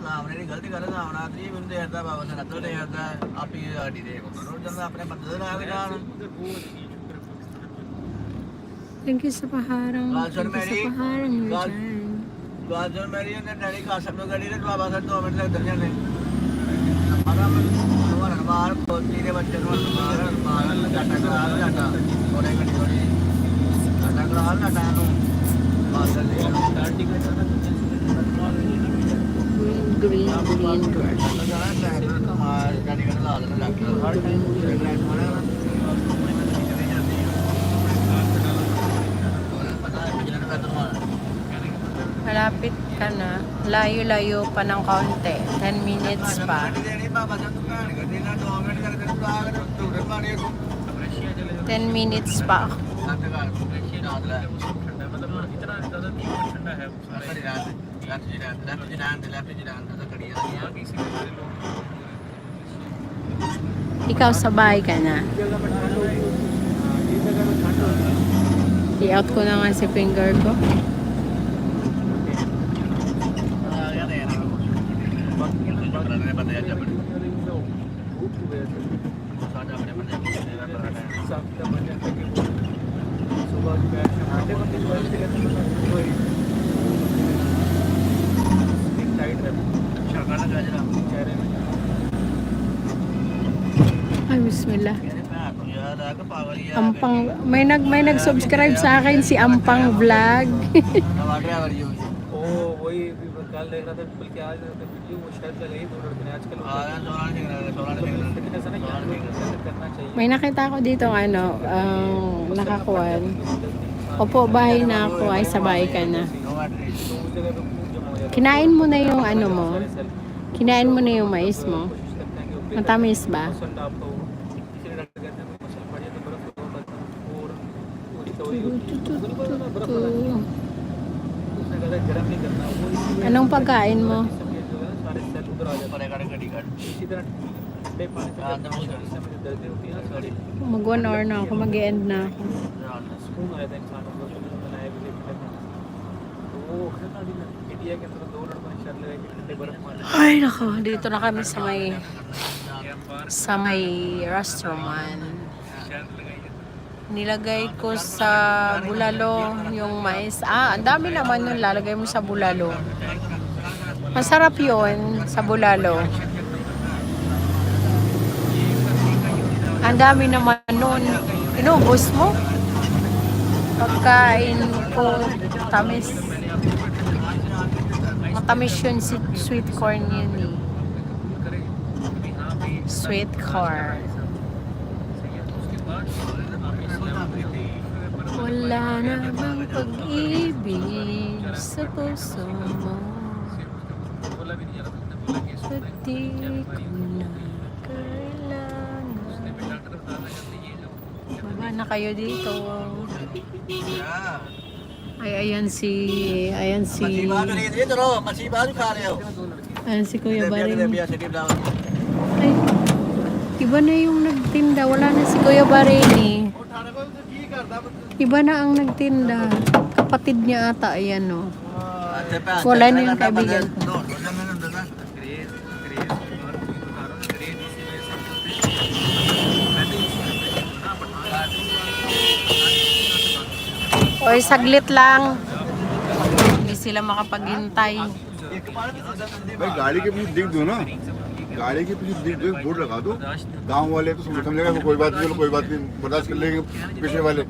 ਸਾਹਮਣੇ ਦੀ ਗਲਤੀ ਕਰ ਸਾਹਮਣਾ 30 ਮਿੰਟ ਦੇਦਾ ਬਾਬਾ ਨੇ ਨੱਦਲ ਦੇਦਾ ਆਪੀ ਆਡੀ ਦੇ ਰੋਜ਼ ਜਾਂਦਾ ਆਪਣੇ ਬੰਦੇ ਦੇ ਨਾਲ ਜਾਣ Thank you sa paharang. Gazon Thank you Mary. sa paharang mo Gaz- dyan. ਗਾਜਰ ਮੇਰੀ ਉਹਨੇ ਡੈਡੀ ਕਾਸਮ ਨੂੰ ਗੱਡੀ ਤੇ ਬਾਬਾ ਸਾਹਿਬ 2 ਮਿੰਟ ਲੱਗਦੇ ਜਾਂਦੇ ਮਾਰਾ ਮਨ ਮਾਰ ਕੋਤੀ ਦੇ ਬੱਚੇ ਨੂੰ ਮਾਰ ਲਗਾਟਾ ਕਰਾ ਲਗਾਟਾ ਥੋੜੇ ਘੰਟੇ ਥੋੜੀ ਲਗਾਟਾ ਕਰਾ ਲਗਾਟਾ ਨੂੰ ਬਾਦਲ ਦੇ Green grass. ਮਾਰ ਗੱਡੀ ਕਰ ਲਾ ਦੇਣਾ ਡਾਕਟਰ ਹਰ time Malapit ka na. Layo-layo pa ng kaunti. 10 minutes pa. 10 minutes pa. Ikaw sabay ka na. I-out ko na nga si finger ko. Ay, bismillah. Ampang, may nag-subscribe sa akin si Ampang Vlog. कल देख रहा था बल्कि आज वीडियो वो शायद कल ही दोनों ने आजकल करना चाहिए May nakita ko dito nakakuan. Opo, bahay na ako ay sabay ka na. Kinain mo na yung ano mo? Kinain mo na yung mais mo? Matamis ba? Anong pagkain mo? Mag 1 hour na ako, mag-e-end na ako. Ay nako, dito na kami sa may restaurant. Nilagay ko sa bulalo yung mais. Ang dami naman yung lalagay mo sa bulalo. Masarap yun sa bulalo. Ang dami naman nun. Inubos mo? Pagkain ko, tamis. Matamis yun si sweet corn yun eh. Sweet corn. Wala namang pag-ibig sa puso mo. Pati ko na kailangan. Baba na kayo dito. Ay, ayan si ayan si Kuya Baring. Ay, iba na yung nagtinda. Wala na si Kuya Baring eh. Iba na ang nagtinda. Kapatid niya ata, ayan o. Wala na yung kaibigan ko. Oy, saglit lang. Hindi sila makapaghintay. भाई गाड़ी के पीछे दिख दो ना, गाड़ी के पीछे दिख दो, बोर्ड लगा दो। गांव वाले तो समझेगा कोई बात नहीं, चलो कोई बात नहीं, बर्दाश्त कर लेंगे पीछे वाले।